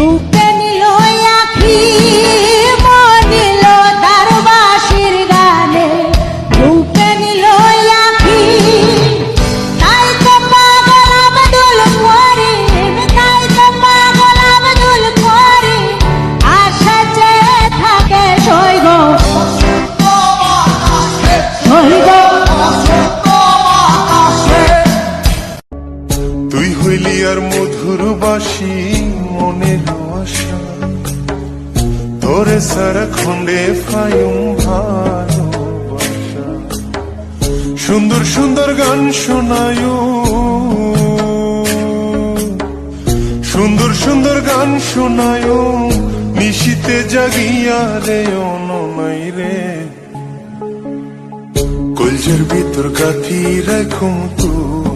রূপে নিল আখি মনিল দারবাসির গানে, রূপে নিল আখি। তাই তো পাগল আব্দুল করিম, তাই তো পাগল আব্দুল করিম আশা চেয়ে থাকে সইব সইব। তুই হইলি আর মধুর বাসি মনের আশা, তোরে সারা খন্ডে পাইম ভালোবাসা। সুন্দর সুন্দর গান শোনায়, সুন্দর সুন্দর গান শোনায়, নিশিতে জাগিয়া রে অননাই রে। কলজের ভিতর গাথি রাখুম তুই